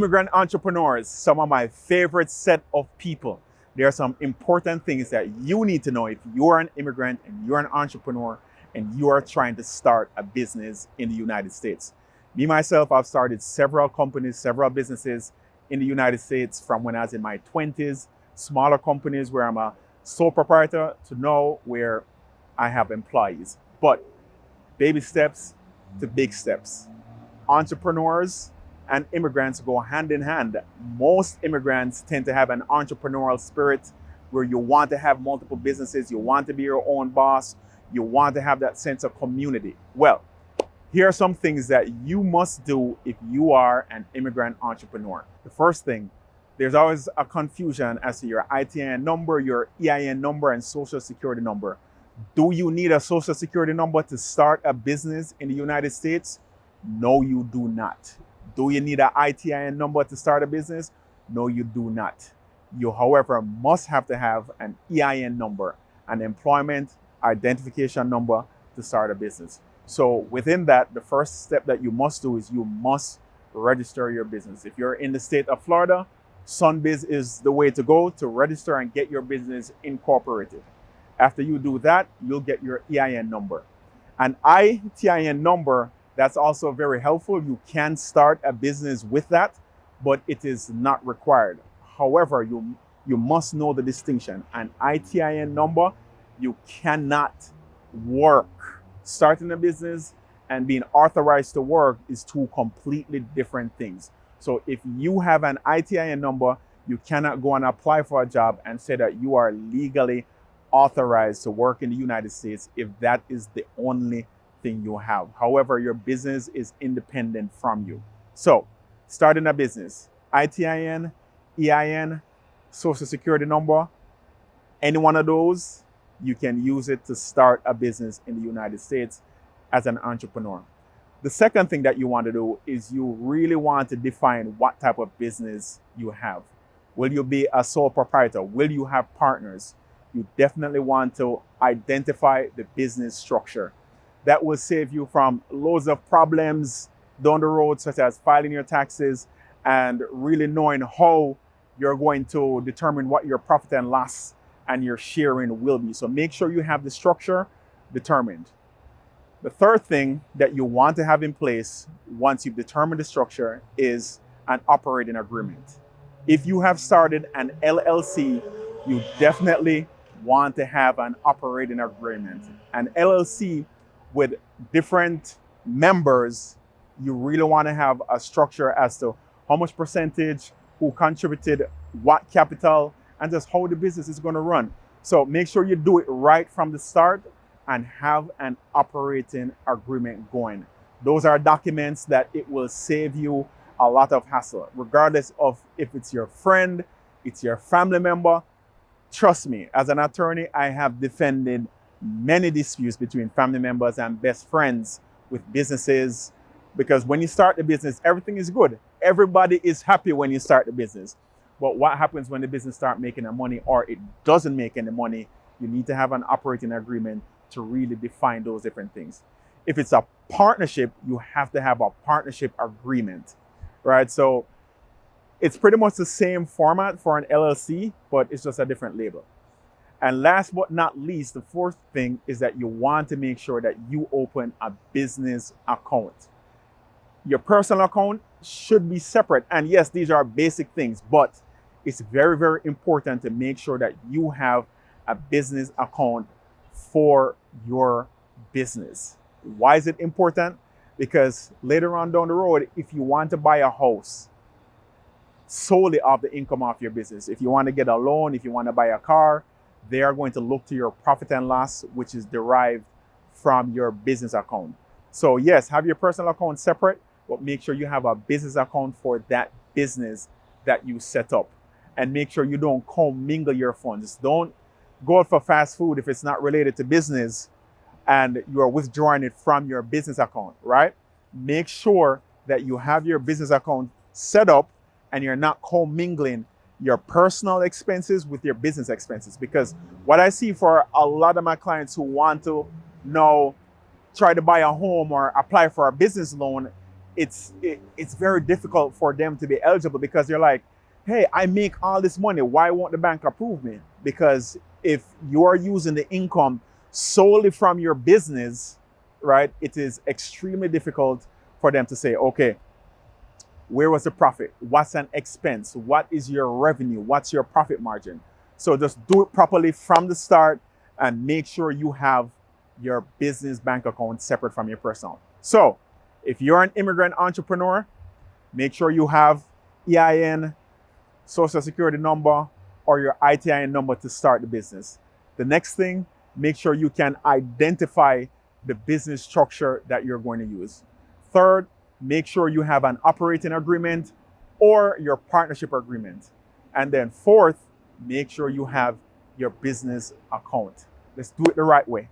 Immigrant entrepreneurs, some of my favorite set of people. There are some important things that you need to know if you're an immigrant and you're an entrepreneur and you are trying to start a business in the United States. Me, myself, I've started several companies, several businesses in the United States from when I was in my 20s, smaller companies where I'm a sole proprietor to now where I have employees. But baby steps to big steps. Entrepreneurs and immigrants go hand in hand. Most immigrants tend to have an entrepreneurial spirit where you want to have multiple businesses, you want to be your own boss, you want to have that sense of community. Well, here are some things that you must do if you are an immigrant entrepreneur. The first thing, there's always a confusion as to your ITIN number, your EIN number, and social security number. Do you need a social security number to start a business in the United States? No, you do not. Do you need an ITIN number to start a business? No, you do not. You, however, must have to have an EIN number, an employment identification number to start a business. So within that, the first step that you must do is you must register your business. If you're in the state of Florida, SunBiz is the way to go to register and get your business incorporated. After you do that, you'll get your EIN number. An ITIN number, that's also very helpful. You can start a business with that, but it is not required. However, you must know the distinction. An ITIN number, you cannot work. Starting a business and being authorized to work is two completely different things. So if you have an ITIN number, you cannot go and apply for a job and say that you are legally authorized to work in the United States if that is the only thing you have. However, your business is independent from you. So, starting a business, ITIN, EIN, social security number, any one of those, you can use it to start a business in the United States as an entrepreneur. The second thing that you want to do is you really want to define what type of business you have. Will you be a sole proprietor? Will you have partners? You definitely want to identify the business structure. That will save you from loads of problems down the road, such as filing your taxes and really knowing how you're going to determine what your profit and loss and your sharing will be. So make sure you have the structure determined. The third thing that you want to have in place once you've determined the structure is an operating agreement. If you have started an LLC, you definitely want to have an operating agreement. An LLC with different members, you really want to have a structure as to how much percentage, who contributed, what capital, and just how the business is going to run. So make sure you do it right from the start and have an operating agreement going. Those are documents that it will save you a lot of hassle, regardless of if it's your friend, it's your family member. Trust me, as an attorney, I have defended many disputes between family members and best friends with businesses, because when you start the business, everything is good. Everybody is happy when you start the business. But what happens when the business starts making the money or it doesn't make any money? You need to have an operating agreement to really define those different things. If it's a partnership, you have to have a partnership agreement, right? So it's pretty much the same format for an LLC, but it's just a different label. And last but not least, the fourth thing is that you want to make sure that you open a business account. Your personal account should be separate. And yes, these are basic things, but it's very, very important to make sure that you have a business account for your business. Why is it important? Because later on down the road, if you want to buy a house solely off the income of your business, if you want to get a loan, if you want to buy a car, they are going to look to your profit and loss, which is derived from your business account. So yes, have your personal account separate, but make sure you have a business account for that business that you set up. And make sure you don't commingle your funds. Don't go out for fast food if it's not related to business and you are withdrawing it from your business account, right? Make sure that you have your business account set up and you're not commingling your personal expenses with your business expenses. Because what I see for a lot of my clients who want to now try to buy a home or apply for a business loan it's very difficult for them to be eligible because they're like, hey, I make all this money. Why won't the bank approve me? Because if you are using the income solely from your business, right, it is extremely difficult for them to say, okay, where was the profit? What's an expense? What is your revenue? What's your profit margin? So just do it properly from the start and make sure you have your business bank account separate from your personal. So if you're an immigrant entrepreneur, make sure you have EIN, social security number, or your ITIN number to start the business. The next thing, make sure you can identify the business structure that you're going to use. Third, make sure you have an operating agreement or your partnership agreement. And then fourth, make sure you have your business account. Let's do it the right way.